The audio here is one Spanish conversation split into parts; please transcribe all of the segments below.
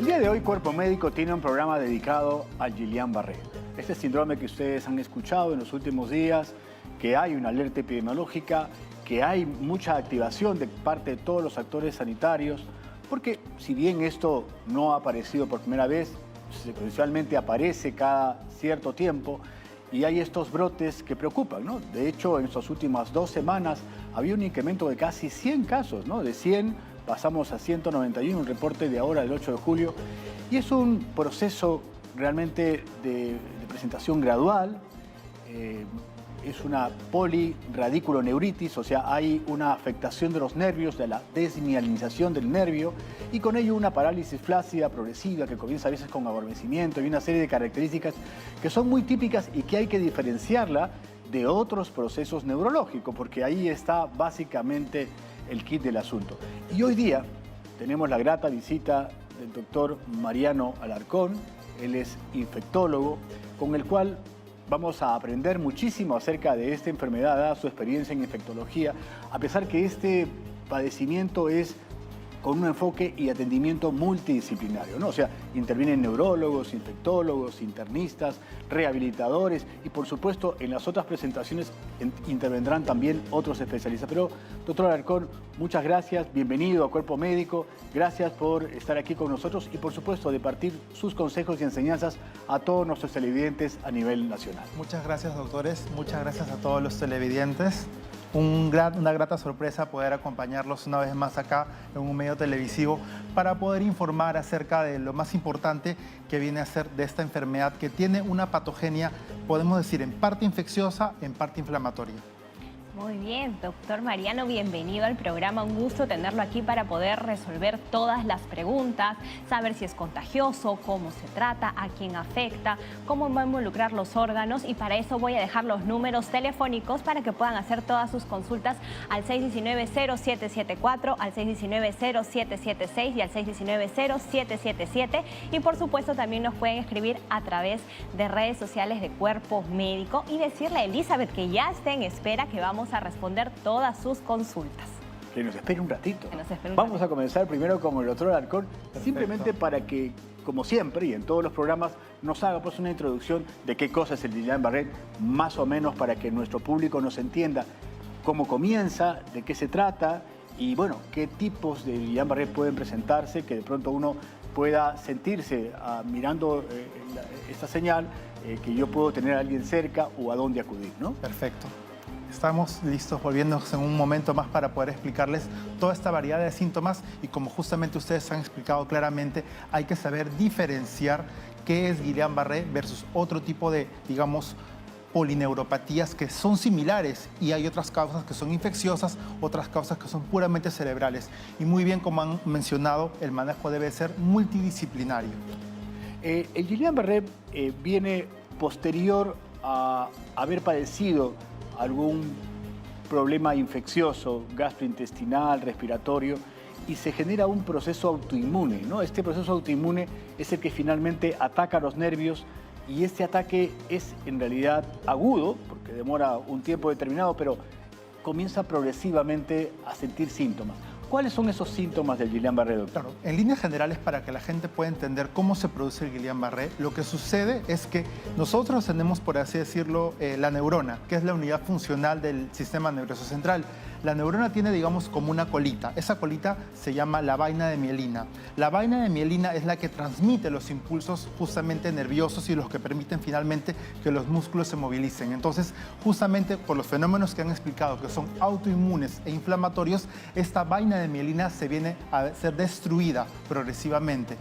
El día de hoy Cuerpo Médico tiene un programa dedicado al Guillain-Barré. Este síndrome que ustedes han escuchado en los últimos días, que hay una alerta epidemiológica, que hay mucha activación de parte de todos los actores sanitarios, porque si bien esto no ha aparecido por primera vez, secuencialmente aparece cada cierto tiempo y hay estos brotes que preocupan, ¿no? De hecho, en estas últimas 2 semanas había un incremento de casi 100 casos, ¿no? De 100 pasamos a 191, un reporte de ahora del 8 de julio, y es un proceso realmente de presentación gradual. Es una poliradiculoneuritis, o sea, hay una afectación de los nervios, de la desmielinización del nervio, y con ello una parálisis flácida progresiva que comienza a veces con adormecimiento y una serie de características que son muy típicas y que hay que diferenciarla de otros procesos neurológicos, porque ahí está básicamente el kit del asunto. Y hoy día tenemos la grata visita del doctor Mariano Alarcón. Él es infectólogo, con el cual vamos a aprender muchísimo acerca de esta enfermedad, dada su experiencia en infectología, a pesar que este padecimiento es con un enfoque y atendimiento multidisciplinario, ¿no? O sea, intervienen neurólogos, infectólogos, internistas, rehabilitadores y, por supuesto, en las otras presentaciones intervendrán también otros especialistas. Pero, doctor Alarcón, muchas gracias, bienvenido a Cuerpo Médico, gracias por estar aquí con nosotros y, por supuesto, de partir sus consejos y enseñanzas a todos nuestros televidentes a nivel nacional. Muchas gracias, doctores, muchas gracias a todos los televidentes. Una grata sorpresa poder acompañarlos una vez más acá en un medio televisivo para poder informar acerca de lo más importante que viene a ser de esta enfermedad que tiene una patogenia, podemos decir, en parte infecciosa, en parte inflamatoria. Muy bien, doctor Mariano, bienvenido al programa. Un gusto tenerlo aquí para poder resolver todas las preguntas, saber si es contagioso, cómo se trata, a quién afecta, cómo va a involucrar los órganos, y para eso voy a dejar los números telefónicos para que puedan hacer todas sus consultas al 619-0774, al 619-0776 y al 619-0777. Y por supuesto también nos pueden escribir a través de redes sociales de Cuerpo Médico y decirle a Elizabeth que ya esté en espera, que vamos a responder todas sus consultas. Que nos espere un ratito. Vamos a comenzar primero con el doctor Alarcón, simplemente para que, como siempre y en todos los programas, nos haga pues una introducción de qué cosa es el Guillain-Barré, más o menos para que nuestro público nos entienda cómo comienza, de qué se trata y, bueno, qué tipos de Guillain-Barré pueden presentarse, que de pronto uno pueda sentirse mirando esta señal, que yo puedo tener a alguien cerca o a dónde acudir, ¿no? Perfecto. Estamos listos, volviéndonos en un momento más para poder explicarles toda esta variedad de síntomas y, como justamente ustedes han explicado claramente, hay que saber diferenciar qué es Guillain-Barré versus otro tipo de, digamos, polineuropatías que son similares, y hay otras causas que son infecciosas, otras causas que son puramente cerebrales. Y muy bien, como han mencionado, el manejo debe ser multidisciplinario. El Guillain-Barré viene posterior a haber padecido algún problema infeccioso, gastrointestinal, respiratorio, y se genera un proceso autoinmune, ¿no? Este proceso autoinmune es el que finalmente ataca los nervios, y este ataque es en realidad agudo, porque demora un tiempo determinado, pero comienza progresivamente a sentir síntomas. ¿Cuáles son esos síntomas del Guillain-Barré, doctor? Claro, en líneas generales, para que la gente pueda entender cómo se produce el Guillain-Barré, lo que sucede es que nosotros tenemos, por así decirlo, la neurona, que es la unidad funcional del sistema nervioso central. La neurona tiene, digamos, como una colita. Esa colita se llama la vaina de mielina. La vaina de mielina es la que transmite los impulsos justamente nerviosos y los que permiten finalmente que los músculos se movilicen. Entonces, justamente por los fenómenos que han explicado, que son autoinmunes e inflamatorios, esta vaina de mielina se viene a ser destruida progresivamente.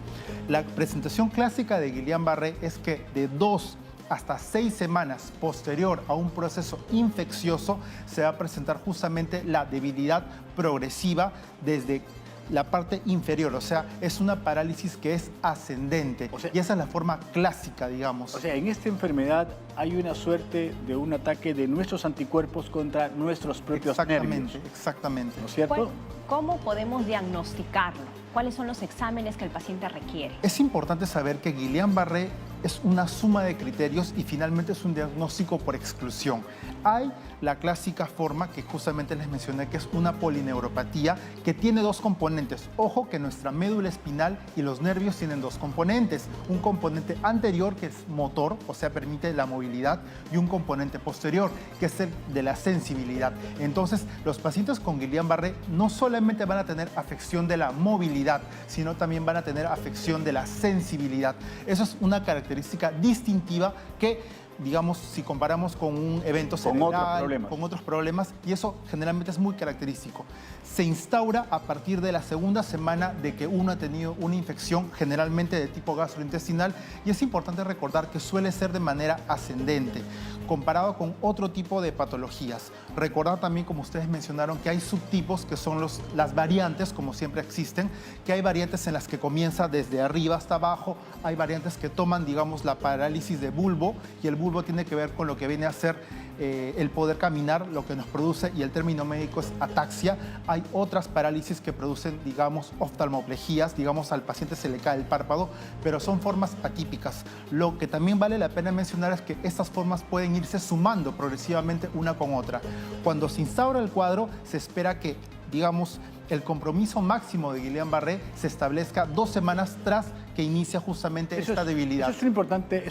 La presentación clásica de Guillain-Barré es que de 2 hasta 6 semanas posterior a un proceso infeccioso se va a presentar justamente la debilidad progresiva desde la parte inferior, o sea, es una parálisis que es ascendente, o sea, y esa es la forma clásica, digamos. O sea, en esta enfermedad hay una suerte de un ataque de nuestros anticuerpos contra nuestros propios nervios. Exactamente. ¿No es cierto? ¿Cómo podemos diagnosticarlo? ¿Cuáles son los exámenes que el paciente requiere? Es importante saber que Guillain-Barré es una suma de criterios y finalmente es un diagnóstico por exclusión. Hay la clásica forma que justamente les mencioné, que es una polineuropatía que tiene dos componentes. Ojo que nuestra médula espinal y los nervios tienen dos componentes. Un componente anterior, que es motor, o sea, permite la movilidad, y un componente posterior, que es el de la sensibilidad. Entonces, los pacientes con Guillain-Barré no solamente van a tener afección de la movilidad, sino también van a tener afección de la sensibilidad. Eso es una característica distintiva que, digamos, si comparamos con un evento cerebral, con otros problemas, y eso generalmente es muy característico. Se instaura a partir de la segunda semana de que uno ha tenido una infección, generalmente de tipo gastrointestinal, y es importante recordar que suele ser de manera ascendente, comparado con otro tipo de patologías. Recordar también, como ustedes mencionaron, que hay subtipos que son las variantes, como siempre existen, que hay variantes en las que comienza desde arriba hasta abajo, hay variantes que toman, digamos, la parálisis de bulbo, y el bulbo tiene que ver con lo que viene a ser el poder caminar, lo que nos produce, y el término médico es ataxia. Hay otras parálisis que producen, digamos, oftalmoplegias, digamos, al paciente se le cae el párpado, pero son formas atípicas. Lo que también vale la pena mencionar es que estas formas pueden irse sumando progresivamente una con otra. Cuando se instaura el cuadro, se espera que, digamos, el compromiso máximo de Guillain-Barré se establezca 2 semanas tras que inicia justamente esta debilidad. Eso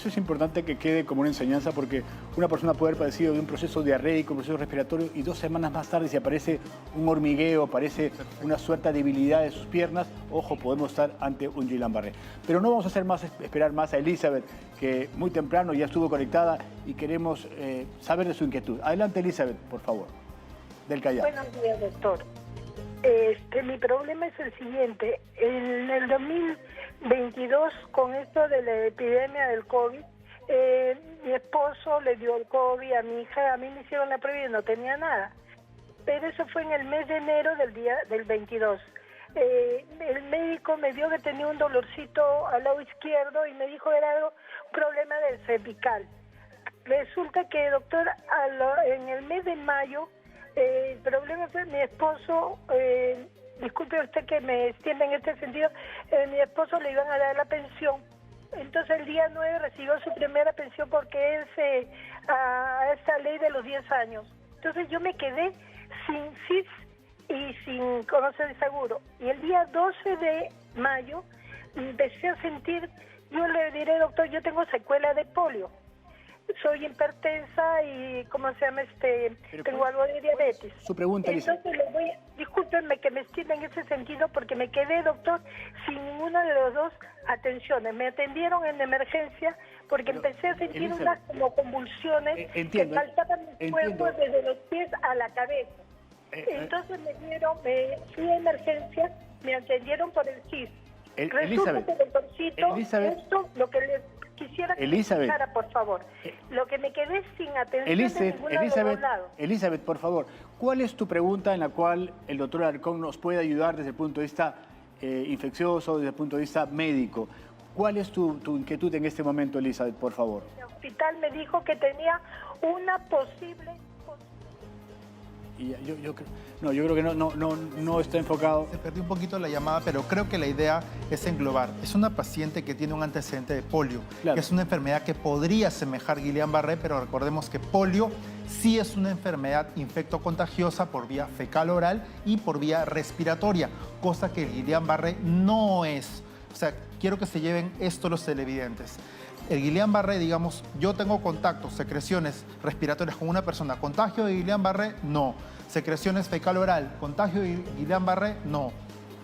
es importante que quede como una enseñanza, porque una persona puede haber padecido de un proceso diarreico, un proceso respiratorio, y 2 semanas más tarde, si aparece un hormigueo, aparece una suerte de debilidad de sus piernas, ojo, podemos estar ante un Guillain-Barré. Pero no vamos a esperar más a Elizabeth, que muy temprano ya estuvo conectada y queremos saber de su inquietud. Adelante, Elizabeth, por favor, del Callao. Buenos días, doctor. Mi problema es el siguiente. En el 2022, con esto de la epidemia del COVID, mi esposo le dio el COVID a mi hija, a mí me hicieron la prueba y no tenía nada. Pero eso fue en el mes de enero del 22. El médico me vio que tenía un dolorcito al lado izquierdo y me dijo que era un problema del cervical. Resulta que, doctor, en el mes de mayo, el problema fue mi esposo, disculpe usted que me extienda en este sentido, mi esposo le iban a dar la pensión. Entonces el día 9 recibió su primera pensión porque él a esta ley de los 10 años. Entonces yo me quedé sin CIS y sin conocer el seguro. Y el día 12 de mayo empecé a sentir, yo le diré, doctor, yo tengo secuela de polio. Soy hipertensa y, ¿cómo se llama? Tengo algo de diabetes. Su pregunta, Elizabeth. Entonces, discúlpenme que me extienda en ese sentido porque me quedé, doctor, sin ninguna de las dos atenciones. Me atendieron en emergencia porque empecé a sentir unas como convulsiones que saltaban mis cuerpos desde los pies a la cabeza. Entonces me fui a emergencia, me atendieron por el CIS. Resulta que, doctorcito, esto, lo que les quisiera que me explicara, por favor. Lo que me quedé sin atención de ninguna de los lados. Elizabeth, por favor, ¿cuál es tu pregunta en la cual el doctor Alarcón nos puede ayudar desde el punto de vista infeccioso, desde el punto de vista médico? ¿Cuál es tu inquietud en este momento, Elizabeth, por favor? El hospital me dijo que tenía una posible... Y yo creo que no está enfocado. Se perdió un poquito la llamada, pero creo que la idea es englobar. Es una paciente que tiene un antecedente de polio, que es una enfermedad que podría asemejar Guillain-Barré, pero recordemos que polio sí es una enfermedad infectocontagiosa por vía fecal oral y por vía respiratoria, cosa que Guillain-Barré no es. O sea, quiero que se lleven esto los televidentes. El Guillain-Barré, digamos, yo tengo contactos, secreciones respiratorias con una persona. ¿Contagio de Guillain-Barré? No. Secreciones fecal oral. ¿Contagio de Guillain-Barré? No.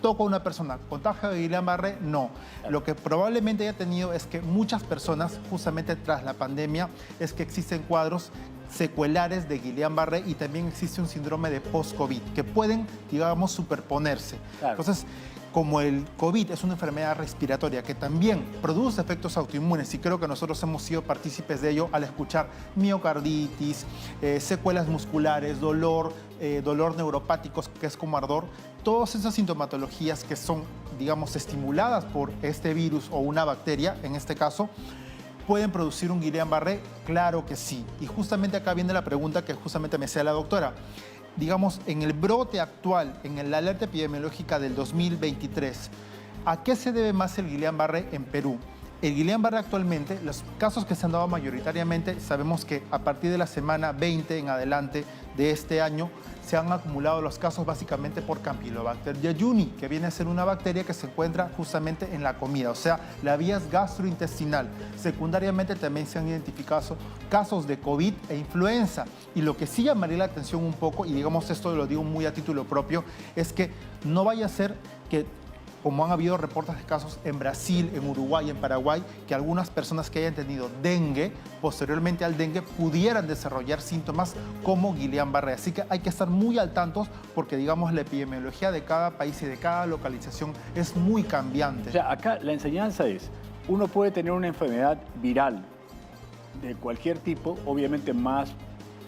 Toco a una persona. ¿Contagio de Guillain-Barré? No. Lo que probablemente haya tenido es que muchas personas, justamente tras la pandemia, es que existen cuadros secuelares de Guillain-Barré y también existe un síndrome de post-COVID que pueden, digamos, superponerse. Entonces, como el COVID es una enfermedad respiratoria que también produce efectos autoinmunes, y creo que nosotros hemos sido partícipes de ello al escuchar miocarditis, secuelas musculares, dolor neuropático, que es como ardor, todas esas sintomatologías que son, digamos, estimuladas por este virus o una bacteria, en este caso, ¿pueden producir un Guillain-Barré? Claro que sí. Y justamente acá viene la pregunta que justamente me hacía la doctora. digamos, en el brote actual, en la alerta epidemiológica del 2023, ¿a qué se debe más el Guillain-Barré en Perú? El Guillain-Barré actualmente, los casos que se han dado mayoritariamente, sabemos que a partir de la semana 20 en adelante de este año, se han acumulado los casos básicamente por Campylobacter jejuni, que viene a ser una bacteria que se encuentra justamente en la comida, o sea, la vía gastrointestinal. Secundariamente también se han identificado casos de COVID e influenza. Y lo que sí llamaría la atención un poco, y digamos esto lo digo muy a título propio, es que no vaya a ser que, como han habido reportes de casos en Brasil, en Uruguay, en Paraguay, que algunas personas que hayan tenido dengue, posteriormente al dengue, pudieran desarrollar síntomas como Guillain-Barré. Así que hay que estar muy al tanto porque, digamos, la epidemiología de cada país y de cada localización es muy cambiante. O sea, acá la enseñanza es, uno puede tener una enfermedad viral de cualquier tipo, obviamente más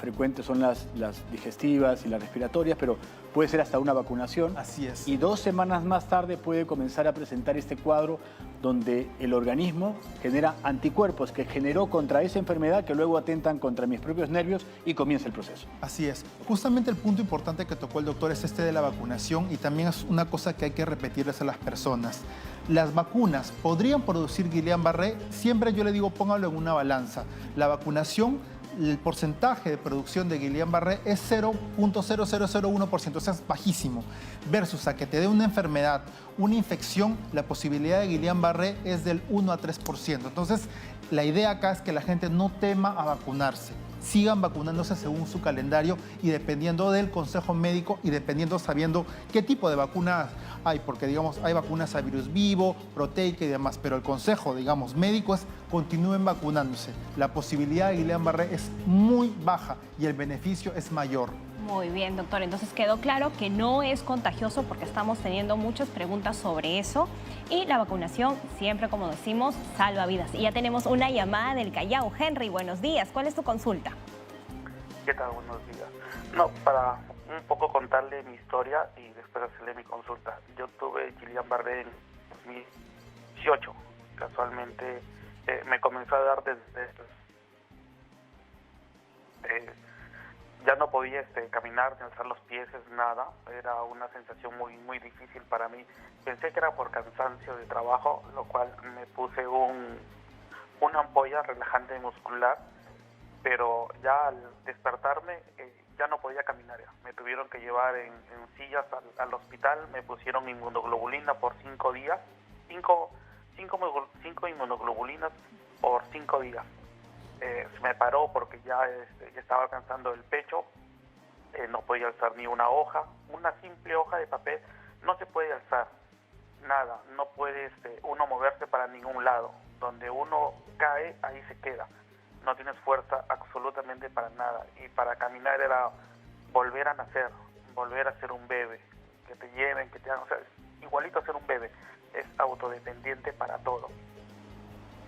frecuentes son las digestivas y las respiratorias, pero puede ser hasta una vacunación. Así es. Y 2 semanas más tarde puede comenzar a presentar este cuadro donde el organismo genera anticuerpos que generó contra esa enfermedad que luego atentan contra mis propios nervios y comienza el proceso. Así es. Justamente el punto importante que tocó el doctor es este de la vacunación y también es una cosa que hay que repetirles a las personas. Las vacunas podrían producir Guillain-Barré, siempre yo le digo póngalo en una balanza. La vacunación, el porcentaje de producción de Guillain-Barré es 0.0001%, o sea, es bajísimo. Versus a que te dé una enfermedad, una infección, la posibilidad de Guillain-Barré es del 1 a 3%. Entonces, la idea acá es que la gente no tema a vacunarse. Sigan vacunándose según su calendario y dependiendo del consejo médico y dependiendo sabiendo qué tipo de vacunas hay, porque digamos hay vacunas a virus vivo, proteica y demás, pero el consejo, digamos, médico es continúen vacunándose. La posibilidad de Guillain-Barré es muy baja y el beneficio es mayor. Muy bien, doctor. Entonces quedó claro que no es contagioso porque estamos teniendo muchas preguntas sobre eso. Y la vacunación, siempre como decimos, salva vidas. Y ya tenemos una llamada del Callao. Henry, buenos días. ¿Cuál es tu consulta? ¿Qué tal? Buenos días. No, para un poco contarle mi historia y después hacerle mi consulta. Yo tuve Guillain-Barré en 2018. Casualmente me comenzó a dar desde... ya no podía caminar, ni alzar los pies, nada. Era una sensación muy difícil para mí. Pensé que era por cansancio de trabajo, lo cual me puse una ampolla relajante muscular, pero ya al despertarme ya no podía caminar. Me tuvieron que llevar en sillas al hospital, me pusieron inmunoglobulina por 5 días, 5 inmunoglobulinas por 5 días. Se me paró porque ya estaba alcanzando el pecho, no podía alzar ni una hoja, una simple hoja de papel, no se puede alzar, nada, no puede uno moverse para ningún lado, donde uno cae, ahí se queda, no tienes fuerza absolutamente para nada, y para caminar era volver a nacer, volver a ser un bebé, que te lleven, que te hagan, o sea, igualito a ser un bebé, es autodependiente para todo.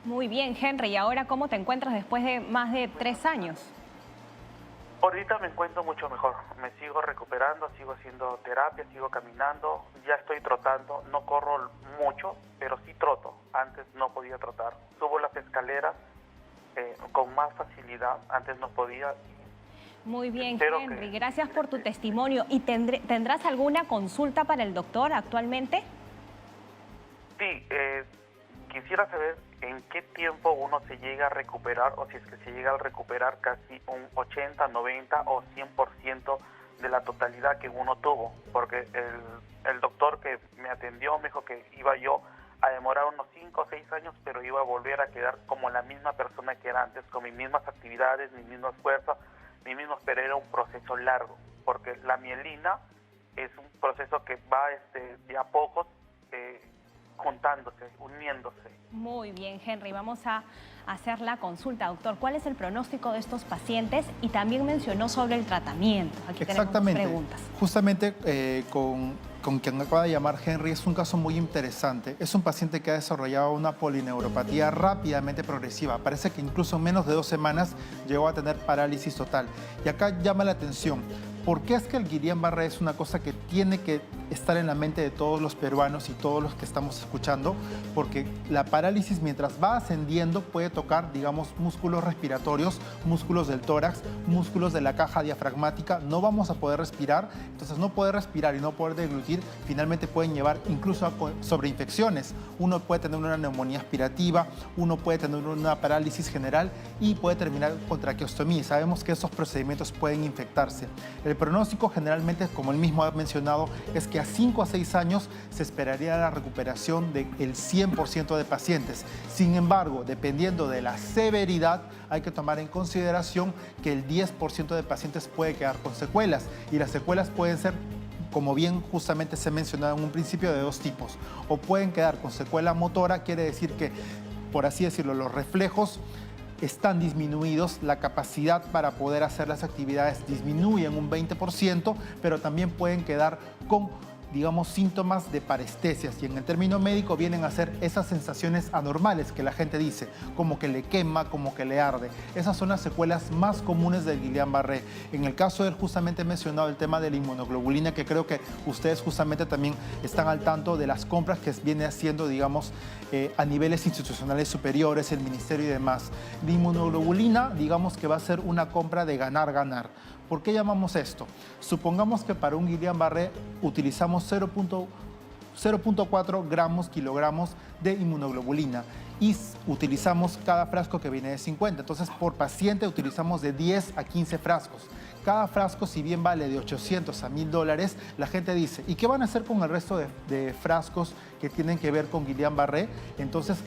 Muy bien, Henry. ¿Y ahora cómo te encuentras después de más de 3 años? Ahorita me encuentro mucho mejor. Me sigo recuperando, sigo haciendo terapia, sigo caminando. Ya estoy trotando. No corro mucho, pero sí troto. Antes no podía trotar. Subo las escaleras con más facilidad. Antes no podía. Muy bien, Henry. Gracias por tu testimonio. ¿Y tendrás alguna consulta para el doctor actualmente? Sí, quisiera saber en qué tiempo uno se llega a recuperar, o si es que se llega a recuperar casi un 80, 90 o 100% de la totalidad que uno tuvo, porque el doctor que me atendió me dijo que iba yo a demorar unos 5 o 6 años, pero iba a volver a quedar como la misma persona que era antes, con mis mismas actividades, mis mismos esfuerzos, mis mismos, pero era un proceso largo, porque la mielina es un proceso que va de a pocos, juntándose, uniéndose. Muy bien, Henry. Vamos a hacer la consulta, doctor. ¿Cuál es el pronóstico de estos pacientes? Y también mencionó sobre el tratamiento. Aquí exactamente. Tenemos preguntas. Justamente con quien acaba de llamar Henry es un caso muy interesante. Es un paciente que ha desarrollado una polineuropatía rápidamente progresiva. Parece que incluso en menos de 2 semanas llegó a tener parálisis total. Y acá llama la atención. ¿Por qué es que el Guillain-Barré es una cosa que tiene que estar en la mente de todos los peruanos y todos los que estamos escuchando? Porque la parálisis, mientras va ascendiendo, puede tocar, digamos, músculos respiratorios, músculos del tórax, músculos de la caja diafragmática. No vamos a poder respirar, entonces no poder respirar y no poder deglutir finalmente pueden llevar incluso a sobreinfecciones. Uno puede tener una neumonía aspirativa, uno puede tener una parálisis general y puede terminar con traqueostomía. Sabemos que esos procedimientos pueden infectarse. El pronóstico generalmente, como él mismo ha mencionado, es que a 5 a 6 años se esperaría la recuperación del 100% de pacientes. Sin embargo, dependiendo de la severidad, hay que tomar en consideración que el 10% de pacientes puede quedar con secuelas y las secuelas pueden ser, como bien justamente se mencionaba en un principio, de dos tipos. O pueden quedar con secuela motora, quiere decir que, por así decirlo, los reflejos están disminuidos, la capacidad para poder hacer las actividades disminuye en un 20%, pero también pueden quedar con, digamos, síntomas de parestesias, y en el término médico vienen a ser esas sensaciones anormales que la gente dice, como que le quema, como que le arde. Esas son las secuelas más comunes del Guillain-Barré. En el caso de él, justamente he mencionado el tema de la inmunoglobulina, que creo que ustedes justamente también están al tanto de las compras que viene haciendo, digamos, a niveles institucionales superiores, el ministerio y demás. La inmunoglobulina, digamos que va a ser una compra de ganar-ganar. ¿Por qué llamamos esto? Supongamos que para un Guillain-Barré utilizamos 0.4 kilogramos de inmunoglobulina y utilizamos cada frasco que viene de 50. Entonces, por paciente utilizamos de 10 a 15 frascos. Cada frasco, si bien vale de $800 a $1,000, la gente dice, ¿y qué van a hacer con el resto de frascos que tienen que ver con Guillain-Barré? Entonces,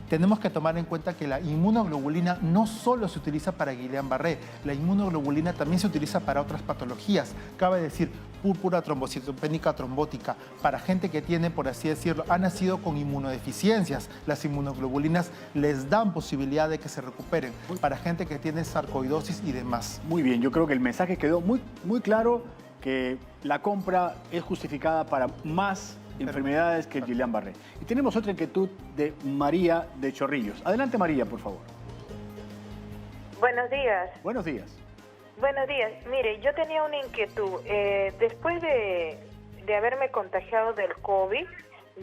tenemos que tomar en cuenta que la inmunoglobulina no solo se utiliza para Guillain-Barré, la inmunoglobulina también se utiliza para otras patologías. Cabe decir, púrpura trombocitopénica trombótica, para gente que tiene, por así decirlo, ha nacido con inmunodeficiencias. Las inmunoglobulinas les dan posibilidad de que se recuperen. Para gente que tiene sarcoidosis y demás. Muy bien, yo creo que el mensaje quedó muy claro, que la compra es justificada para más enfermedades que el Guillain-Barré. Y tenemos otra inquietud de María de Chorrillos. Adelante, María, por favor. Buenos días. Buenos días. Buenos días. Mire, yo tenía una inquietud. Después de haberme contagiado del COVID,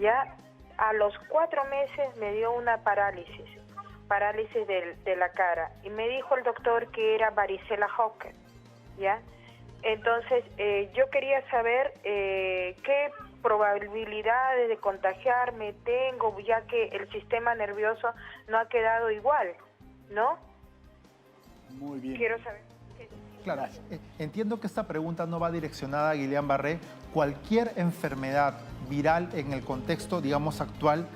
ya a los 4 meses me dio una parálisis de la cara. Y me dijo el doctor que era varicela Zoster, ¿ya? Entonces, yo quería saber qué probabilidades de contagiarme tengo, ya que el sistema nervioso no ha quedado igual, ¿no? Muy bien. Quiero saber. Claro, entiendo que esta pregunta no va direccionada a Guillain-Barré. Cualquier enfermedad viral en el contexto, digamos, actual.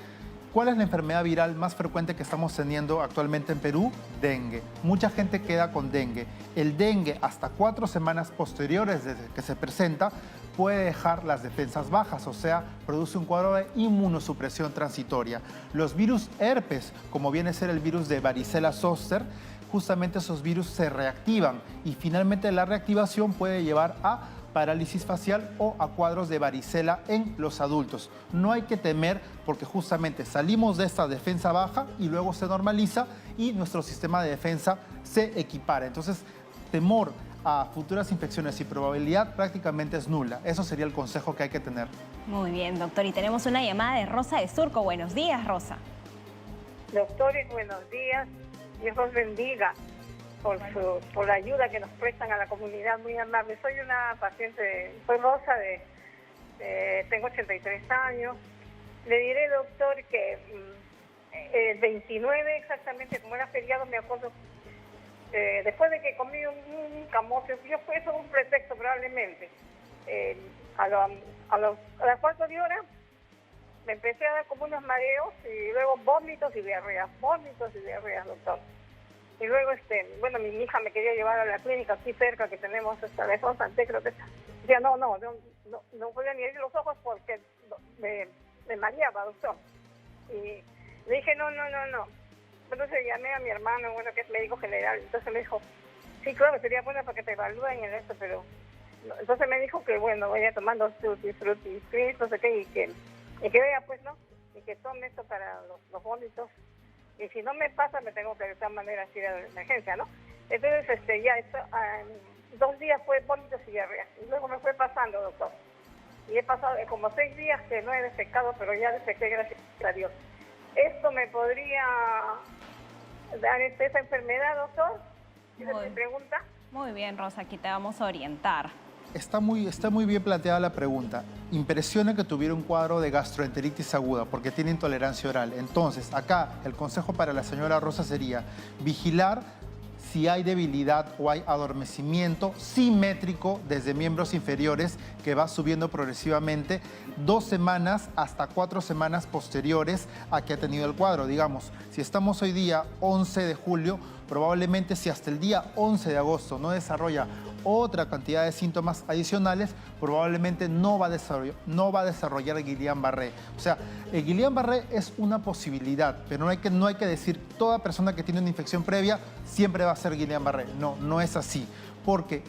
¿Cuál es la enfermedad viral más frecuente que estamos teniendo actualmente en Perú? Dengue. Mucha gente queda con dengue. El dengue, hasta 4 semanas posteriores desde que se presenta, puede dejar las defensas bajas, o sea, produce un cuadro de inmunosupresión transitoria. Los virus herpes, como viene a ser el virus de varicela Zoster, justamente esos virus se reactivan y finalmente la reactivación puede llevar a parálisis facial o a cuadros de varicela en los adultos. No hay que temer porque justamente salimos de esta defensa baja y luego se normaliza y nuestro sistema de defensa se equipara. Entonces, temor a futuras infecciones y probabilidad prácticamente es nula. Eso sería el consejo que hay que tener. Muy bien, doctor. Y tenemos una llamada de Rosa de Surco. Buenos días, Rosa. Doctores, buenos días. Dios los bendiga por la ayuda que nos prestan a la comunidad, muy amable. Soy una paciente, soy Rosa, tengo 83 años. Le diré, doctor, que el 29 exactamente, como era feriado, me acuerdo, después de que comí un camote, yo fue eso un pretexto probablemente, a las 4 de hora me empecé a dar como unos mareos y luego vómitos y diarreas, doctor. Y luego, bueno, mi hija me quería llevar a la clínica aquí cerca que tenemos hasta la San Santé, creo que decía, no podía ni abrir los ojos porque me mareaba, doctor. Y le dije, no. Entonces llamé a mi hermano, bueno, que es médico general, entonces me dijo, sí, claro, sería bueno para que te evalúen en esto, pero... Entonces me dijo que, bueno, vaya tomando frutis, no sé qué, y que vea, pues, ¿no? Y que tome esto para los vómitos. Y si no me pasa, me tengo que de todas maneras ir a la emergencia, ¿no? Entonces, ya esto, 2 días fue vómitos y diarrea. Y luego me fue pasando, doctor. Y he pasado como 6 días que no he defecado, pero ya defecté, gracias a Dios. ¿Esto me podría dar esa enfermedad, doctor? ¿Esa es mi pregunta? Muy bien, Rosa, aquí te vamos a orientar. Está muy bien planteada la pregunta. Impresiona que tuviera un cuadro de gastroenteritis aguda porque tiene intolerancia oral. Entonces, acá el consejo para la señora Rosa sería vigilar si hay debilidad o hay adormecimiento simétrico desde miembros inferiores que va subiendo progresivamente 2 semanas hasta 4 semanas posteriores a que ha tenido el cuadro. Digamos, si estamos hoy día 11 de julio, probablemente si hasta el día 11 de agosto no desarrolla otra cantidad de síntomas adicionales, probablemente no va a desarrollar el Guillain-Barré. O sea, el Guillain-Barré es una posibilidad, pero no hay que decir toda persona que tiene una infección previa siempre va a ser Guillain-Barré. No, no es así, porque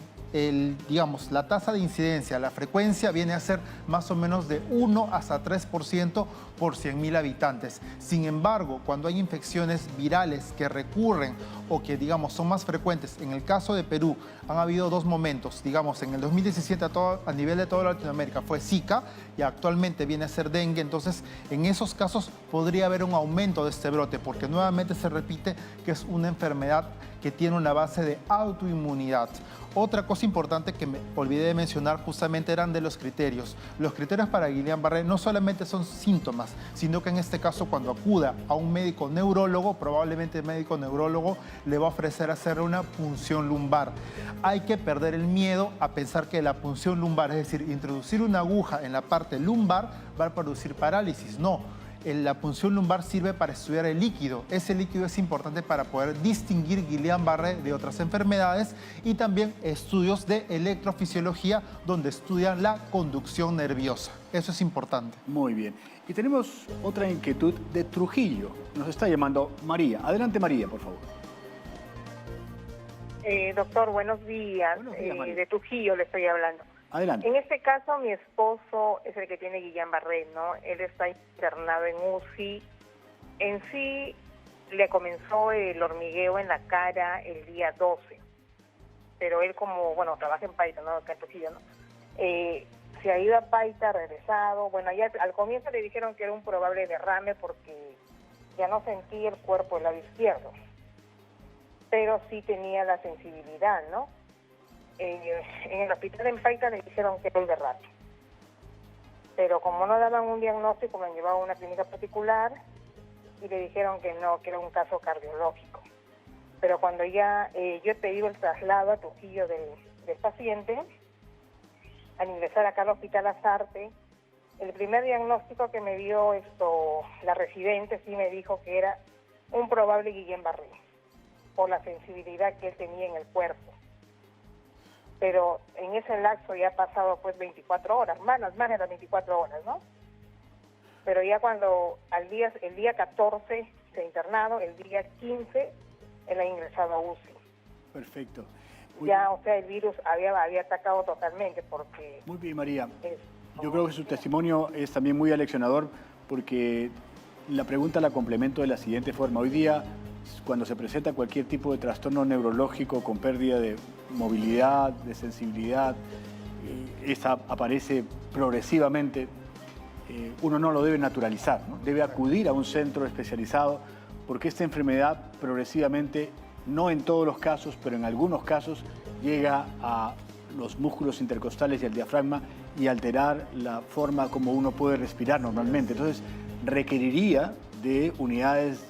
la tasa de incidencia, la frecuencia viene a ser más o menos de 1 hasta 3% por 100.000 habitantes. Sin embargo, cuando hay infecciones virales que recurren o que, son más frecuentes, en el caso de Perú han habido 2 momentos, en el 2017 a nivel de toda Latinoamérica fue Zika y actualmente viene a ser dengue. Entonces, en esos casos podría haber un aumento de este brote porque nuevamente se repite que es una enfermedad que tiene una base de autoinmunidad. Otra cosa importante que me olvidé de mencionar justamente eran de los criterios. Los criterios para Guillain-Barré no solamente son síntomas, sino que en este caso cuando acuda a un médico neurólogo, probablemente el médico neurólogo le va a ofrecer hacer una punción lumbar. Hay que perder el miedo a pensar que la punción lumbar, es decir, introducir una aguja en la parte lumbar, va a producir parálisis. No. La punción lumbar sirve para estudiar el líquido. Ese líquido es importante para poder distinguir Guillain-Barré de otras enfermedades y también estudios de electrofisiología donde estudian la conducción nerviosa. Eso es importante. Muy bien. Y tenemos otra inquietud de Trujillo. Nos está llamando María. Adelante, María, por favor. Doctor, buenos días. Buenos días, María. De Trujillo le estoy hablando. Adelante. En este caso, mi esposo es el que tiene Guillain-Barré, ¿no? Él está internado en UCI. En sí, le comenzó el hormigueo en la cara el día 12. Pero él trabaja en Paita, ¿no? Acá en Trujillo, ¿no? Se ha ido a Paita, ha regresado. Bueno, ya al comienzo le dijeron que era un probable derrame porque ya no sentía el cuerpo del lado izquierdo. Pero sí tenía la sensibilidad, ¿no? En el hospital en Paita le dijeron que era el derrame. Pero como no daban un diagnóstico, me han llevado a una clínica particular y le dijeron que no, que era un caso cardiológico. Pero cuando ya yo he pedido el traslado a Trujillo del paciente, al ingresar acá al Hospital Azarte, el primer diagnóstico que me dio la residente sí me dijo que era un probable Guillain-Barré por la sensibilidad que él tenía en el cuerpo. Pero en ese lapso ya ha pasado 24 horas, más de las 24 horas, ¿no? Pero ya cuando el día 14 se ha internado, el día 15 él ha ingresado a UCI. Perfecto. El virus había atacado totalmente porque... Muy bien, María. Yo creo que su testimonio es también muy aleccionador porque la pregunta la complemento de la siguiente forma. Hoy día, cuando se presenta cualquier tipo de trastorno neurológico con pérdida de movilidad, de sensibilidad, esta aparece progresivamente, uno no lo debe naturalizar, ¿no? Debe acudir a un centro especializado porque esta enfermedad progresivamente, no en todos los casos, pero en algunos casos, llega a los músculos intercostales y al diafragma y alterar la forma como uno puede respirar normalmente. Entonces, requeriría de unidades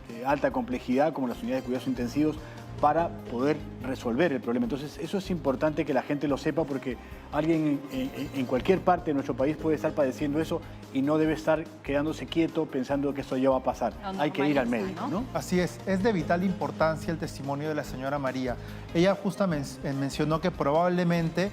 de alta complejidad, como las unidades de cuidados intensivos, para poder resolver el problema. Entonces, eso es importante que la gente lo sepa porque alguien en cualquier parte de nuestro país puede estar padeciendo eso y no debe estar quedándose quieto pensando que esto ya va a pasar. Hay que ir al médico, ¿no? Así es de vital importancia el testimonio de la señora María. Ella justamente mencionó que probablemente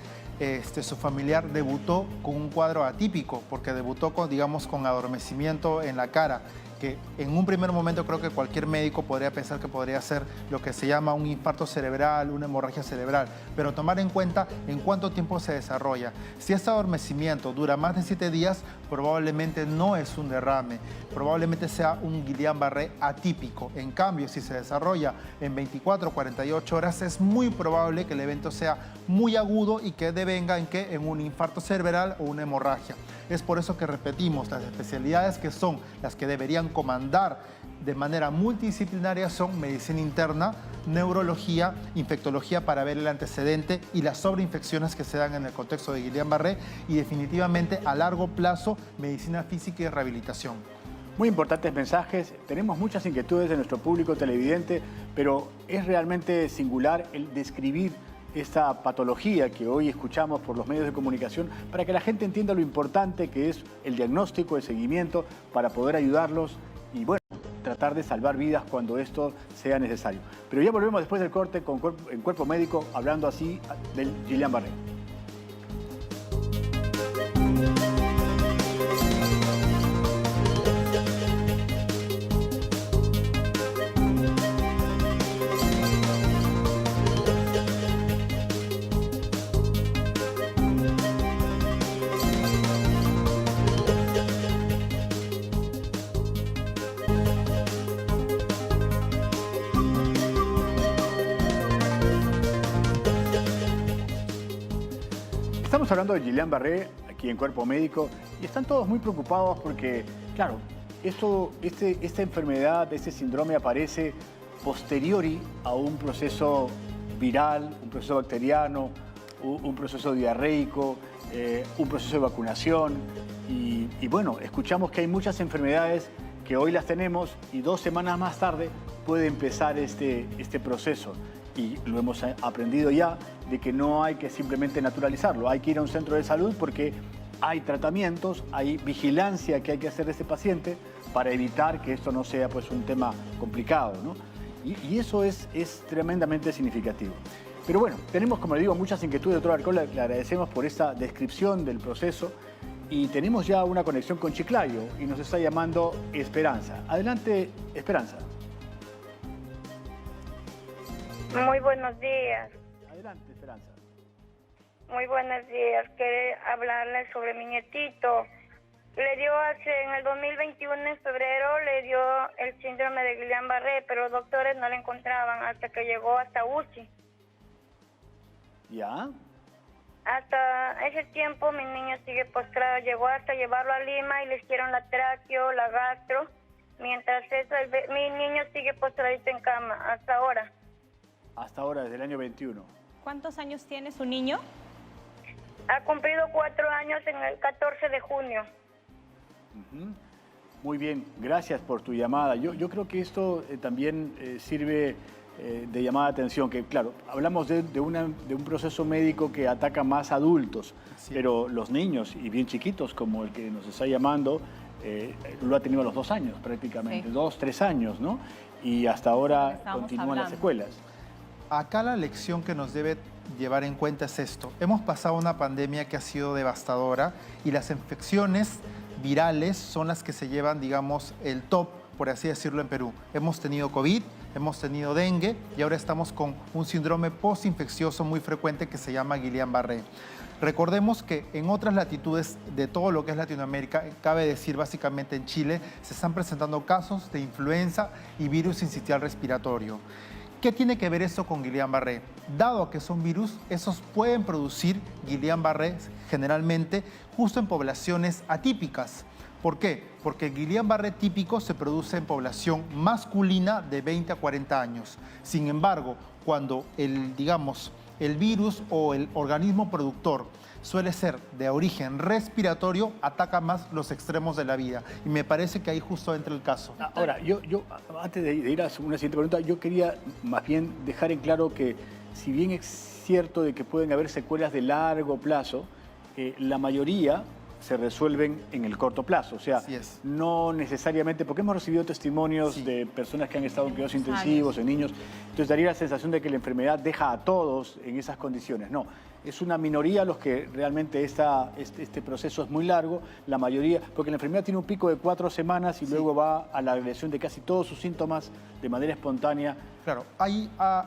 su familiar debutó con un cuadro atípico porque debutó con adormecimiento en la cara. que en un primer momento creo que cualquier médico podría pensar que podría ser lo que se llama un infarto cerebral, una hemorragia cerebral, pero tomar en cuenta en cuánto tiempo se desarrolla. Si este adormecimiento dura más de 7 días, probablemente no es un derrame, probablemente sea un Guillain-Barré atípico. En cambio, si se desarrolla en 24 o 48 horas, es muy probable que el evento sea muy agudo y que devenga en un infarto cerebral o una hemorragia. Es por eso que repetimos, las especialidades que son las que deberían comandar de manera multidisciplinaria son medicina interna, neurología, infectología para ver el antecedente y las sobreinfecciones que se dan en el contexto de Guillain-Barré y definitivamente a largo plazo medicina física y rehabilitación. Muy importantes mensajes. Tenemos muchas inquietudes de nuestro público televidente, pero es realmente singular el describir esta patología que hoy escuchamos por los medios de comunicación para que la gente entienda lo importante que es el diagnóstico, el seguimiento, para poder ayudarlos y, bueno, tratar de salvar vidas cuando esto sea necesario. Pero ya volvemos después del corte en Cuerpo Médico, hablando así del Guillain-Barré. Estamos hablando de Guillain-Barré aquí en Cuerpo Médico y están todos muy preocupados porque, claro, esta enfermedad, este síndrome aparece posteriori a un proceso viral, un proceso bacteriano, un proceso diarreico, un proceso de vacunación y bueno, escuchamos que hay muchas enfermedades que hoy las tenemos y 2 semanas más tarde puede empezar este proceso. Y lo hemos aprendido ya de que no hay que simplemente naturalizarlo, hay que ir a un centro de salud porque hay tratamientos, hay vigilancia que hay que hacer de ese paciente para evitar que esto no sea pues un tema complicado, ¿no? Y eso es tremendamente significativo. Pero bueno, tenemos, como le digo, muchas inquietudes, doctor Alarcón, le agradecemos por esta descripción del proceso y tenemos ya una conexión con Chiclayo y nos está llamando Esperanza. Adelante, Esperanza. Muy buenos días. Adelante, Esperanza. Muy buenos días. Quería hablarles sobre mi nietito. Le dio en el 2021, en febrero, le dio el síndrome de Guillain-Barré, pero los doctores no le encontraban hasta que llegó hasta UCI. ¿Ya? Hasta ese tiempo mi niño sigue postrado. Llegó hasta llevarlo a Lima y le hicieron la tráqueo, la gastro. Mientras eso, mi niño sigue postradito en cama hasta ahora. Hasta ahora, desde el año 21. ¿Cuántos años tiene su niño? Ha cumplido 4 años en el 14 de junio. Muy bien, gracias por tu llamada. Yo creo que esto también sirve de llamada de atención, que claro, hablamos de un proceso médico que ataca más adultos, sí, pero los niños y bien chiquitos, como el que nos está llamando, lo ha tenido a los 2 años prácticamente, sí, 2, 3 años, ¿no? Y hasta ahora continúan las secuelas. Acá la lección que nos debe llevar en cuenta es esto. Hemos pasado una pandemia que ha sido devastadora y las infecciones virales son las que se llevan, digamos, el top, por así decirlo, en Perú. Hemos tenido COVID, hemos tenido dengue y ahora estamos con un síndrome postinfeccioso muy frecuente que se llama Guillain-Barré. Recordemos que en otras latitudes de todo lo que es Latinoamérica, cabe decir básicamente en Chile, se están presentando casos de influenza y virus sincitial respiratorio. ¿Qué tiene que ver esto con Guillain-Barré? Dado que son virus, esos pueden producir Guillain-Barré generalmente justo en poblaciones atípicas. ¿Por qué? Porque el Guillain-Barré típico se produce en población masculina de 20 a 40 años. Sin embargo, cuando el virus o el organismo productor suele ser de origen respiratorio, ataca más los extremos de la vida. Y me parece que ahí justo entra el caso. Ahora, yo antes de ir a una siguiente pregunta, yo quería más bien dejar en claro que si bien es cierto de que pueden haber secuelas de largo plazo, la mayoría se resuelven en el corto plazo. O sea, no necesariamente, porque hemos recibido testimonios de personas que han estado en cuidados intensivos, en niños, entonces daría la sensación de que la enfermedad deja a todos en esas condiciones. No, Es una minoría los que realmente este proceso es muy largo, la mayoría, porque la enfermedad tiene un pico de 4 semanas y luego va a la regresión de casi todos sus síntomas de manera espontánea. Claro,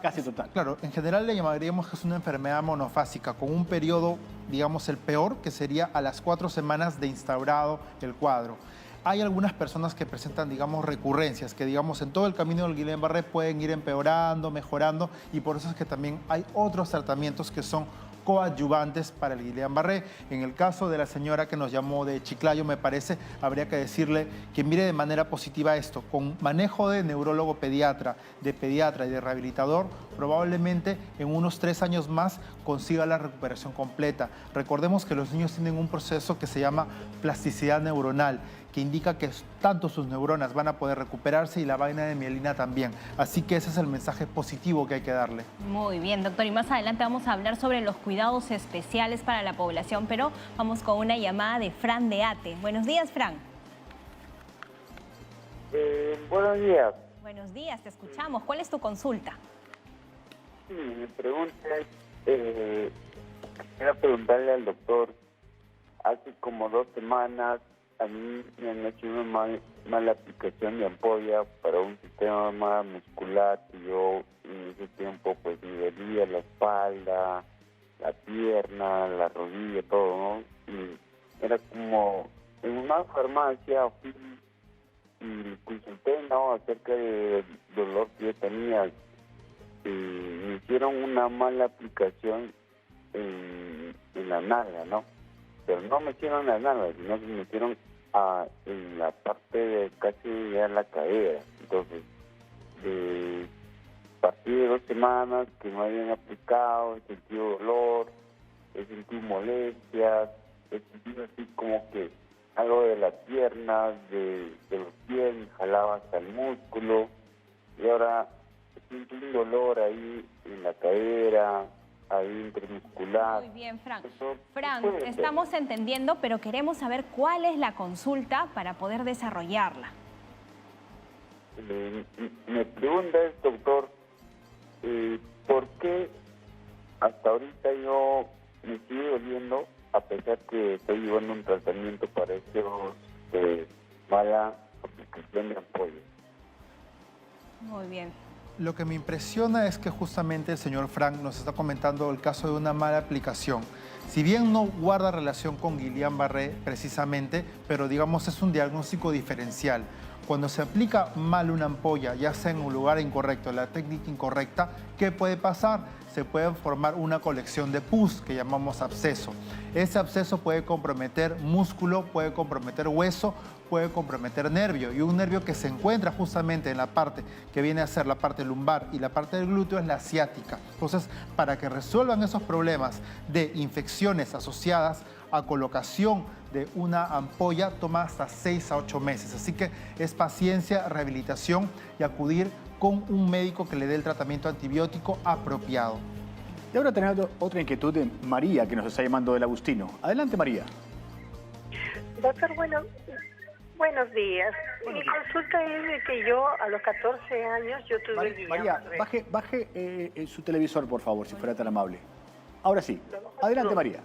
casi total. Claro, en general le llamaríamos que es una enfermedad monofásica, con un periodo, digamos, el peor, que sería a las 4 semanas de instaurado el cuadro. Hay algunas personas que presentan, digamos, recurrencias, que, digamos, en todo el camino del Guillain-Barré pueden ir empeorando, mejorando, y por eso es que también hay otros tratamientos que son coadyuvantes para el Guillain-Barré. En el caso de la señora que nos llamó de Chiclayo, me parece, habría que decirle que mire de manera positiva esto. Con manejo de neurólogo pediatra y de rehabilitador, probablemente en unos 3 años más consiga la recuperación completa. Recordemos que los niños tienen un proceso que se llama plasticidad neuronal, que indica que tanto sus neuronas van a poder recuperarse y la vaina de mielina también. Así que ese es el mensaje positivo que hay que darle. Muy bien, doctor. Y más adelante vamos a hablar sobre los cuidados especiales para la población, pero vamos con una llamada de Fran de Ate. Buenos días, Fran. Buenos días. Buenos días, te escuchamos. ¿Cuál es tu consulta? Sí, mi pregunta es, quería preguntarle al doctor, hace como 2 semanas a mí me han hecho una mala aplicación de ampolla para un sistema muscular que yo en ese tiempo pues me dolía la espalda, la pierna, la rodilla, todo, ¿no? Y era como en una farmacia fui y consulté, ¿no?, acerca del dolor que yo tenía. Me hicieron una mala aplicación en la nalga, ¿no? Pero no me hicieron la nalga, sino que me hicieron en la parte de casi ya la cadera. Entonces, a partir de 2 semanas que me habían aplicado, he sentido dolor, he sentido molestias, he sentido así como que algo de las piernas, de los pies, me jalaba hasta el músculo, y ahora siento un dolor ahí en la cadera, ahí intermuscular. Muy bien, Fran. Fran, estamos entendiendo, pero queremos saber cuál es la consulta para poder desarrollarla. Me pregunta el doctor, ¿por qué hasta ahorita yo me sigue doliendo a pesar que estoy llevando un tratamiento para estos mala aplicación de ampolla? Muy bien. Lo que me impresiona es que justamente el señor Frank nos está comentando el caso de una mala aplicación. Si bien no guarda relación con Guillain-Barré precisamente, pero digamos es un diagnóstico diferencial. Cuando se aplica mal una ampolla, ya sea en un lugar incorrecto, la técnica incorrecta, ¿qué puede pasar? Se puede formar una colección de pus que llamamos absceso. Ese absceso puede comprometer músculo, puede comprometer hueso, puede comprometer nervio, y un nervio que se encuentra justamente en la parte que viene a ser la parte lumbar y la parte del glúteo es la ciática. Entonces, para que resuelvan esos problemas de infecciones asociadas a colocación de una ampolla, toma hasta 6 a 8 meses. Así que es paciencia, rehabilitación y acudir con un médico que le dé el tratamiento antibiótico apropiado. Y ahora tenemos otra inquietud de María, que nos está llamando del Agustino. Adelante, María. Doctor, buenos días. Mi consulta es de que yo a los 14 años yo tuve Guillain-Barré. María, baje su televisor, por favor, si fuera tan amable. Ahora sí. Adelante, María.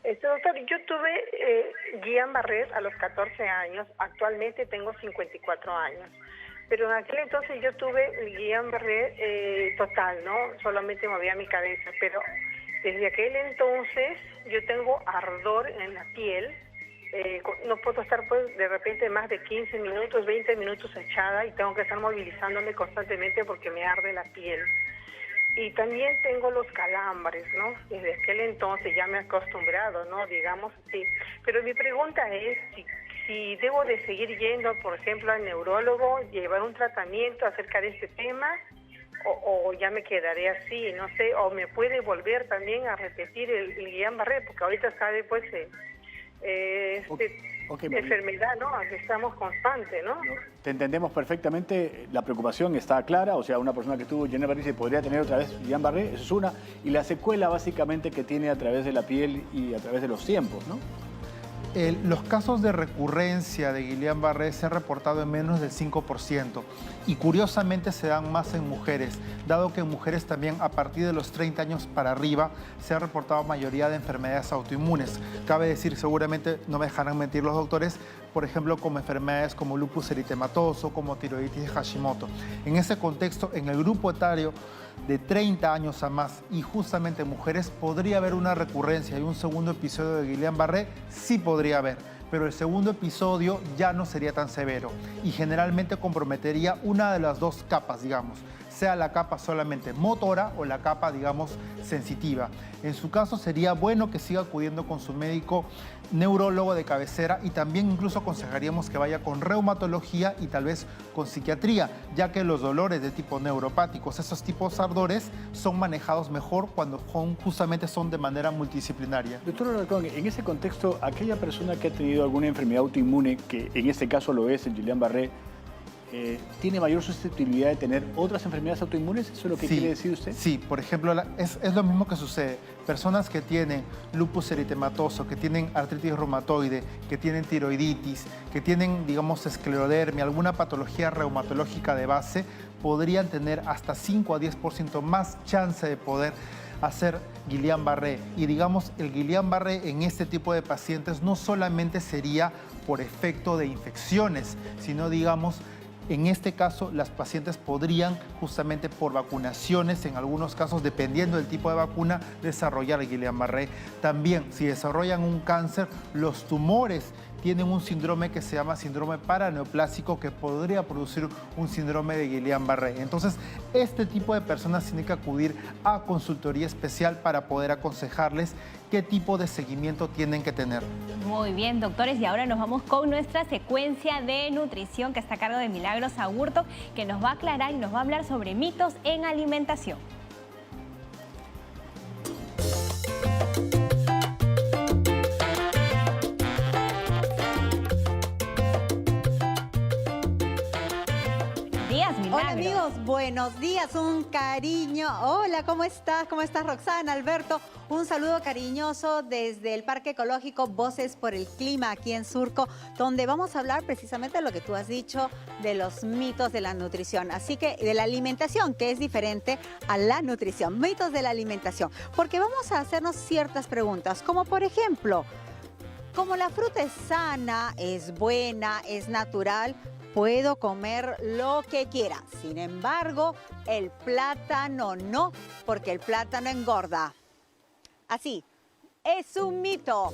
Doctor, yo tuve Guillain-Barré a los 14 años. Actualmente tengo 54 años. Pero en aquel entonces yo tuve Guillain-Barré total, ¿no? Solamente movía mi cabeza. Pero desde aquel entonces yo tengo ardor en la piel. No puedo estar pues de repente más de 15 minutos, 20 minutos echada y tengo que estar movilizándome constantemente porque me arde la piel. Y también tengo los calambres, ¿no? Desde aquel entonces ya me he acostumbrado, ¿no? Digamos así. Pero mi pregunta es si debo de seguir yendo, por ejemplo, al neurólogo, llevar un tratamiento acerca de este tema, o ya me quedaré así, no sé, o me puede volver también a repetir el Guillain-Barré, porque ahorita sabe pues enfermedad, ¿no? Que estamos constantes, ¿no? Te entendemos perfectamente, la preocupación está clara, o sea, una persona que tuvo Guillain-Barré se podría tener otra vez Guillain-Barré, eso es una, y la secuela básicamente que tiene a través de la piel y a través de los tiempos, ¿no? Los casos de recurrencia de Guillain-Barré se han reportado en menos del 5% y curiosamente se dan más en mujeres, dado que en mujeres también a partir de los 30 años para arriba se ha reportado mayoría de enfermedades autoinmunes. Cabe decir, seguramente no me dejarán mentir los doctores, por ejemplo, como enfermedades como lupus eritematoso, como tiroiditis de Hashimoto. En ese contexto, en el grupo etario de 30 años a más y justamente mujeres, podría haber una recurrencia y un segundo episodio de Guillain-Barré, sí podría haber, pero el segundo episodio ya no sería tan severo y generalmente comprometería una de las dos capas, digamos, sea la capa solamente motora o la capa, digamos, sensitiva. En su caso sería bueno que siga acudiendo con su médico neurólogo de cabecera y también incluso aconsejaríamos que vaya con reumatología y tal vez con psiquiatría, ya que los dolores de tipo neuropáticos, esos tipos ardores, son manejados mejor cuando justamente son de manera multidisciplinaria. Doctor Alarcón, en ese contexto, aquella persona que ha tenido alguna enfermedad autoinmune, que en este caso lo es el Guillain-Barré, ¿tiene mayor susceptibilidad de tener otras enfermedades autoinmunes? ¿Eso es lo que quiere decir usted? Sí, por ejemplo, es lo mismo que sucede. Personas que tienen lupus eritematoso, que tienen artritis reumatoide, que tienen tiroiditis, que tienen, digamos, esclerodermia, alguna patología reumatológica de base, podrían tener hasta 5 a 10% más chance de poder hacer Guillain-Barré. Y digamos, el Guillain-Barré en este tipo de pacientes no solamente sería por efecto de infecciones, sino, digamos, en este caso, las pacientes podrían, justamente por vacunaciones, en algunos casos, dependiendo del tipo de vacuna, desarrollar el Guillain-Barré. También, si desarrollan un cáncer, los tumores tienen un síndrome que se llama síndrome paraneoplásico que podría producir un síndrome de Guillain-Barré. Entonces, este tipo de personas tienen que acudir a consultoría especial para poder aconsejarles qué tipo de seguimiento tienen que tener. Muy bien, doctores, y ahora nos vamos con nuestra secuencia de nutrición que está a cargo de Milagros Agurto, que nos va a aclarar y nos va a hablar sobre mitos en alimentación. Hola amigos, buenos días, un cariño. Hola, ¿cómo estás? ¿Cómo estás, Roxana, Alberto? Un saludo cariñoso desde el Parque Ecológico Voces por el Clima aquí en Surco, donde vamos a hablar precisamente de lo que tú has dicho, de los mitos de la nutrición, así que de la alimentación, que es diferente a la nutrición, mitos de la alimentación, porque vamos a hacernos ciertas preguntas, como por ejemplo, como la fruta es sana, es buena, es natural, puedo comer lo que quiera. Sin embargo, el plátano no, porque el plátano engorda. Así, es un mito.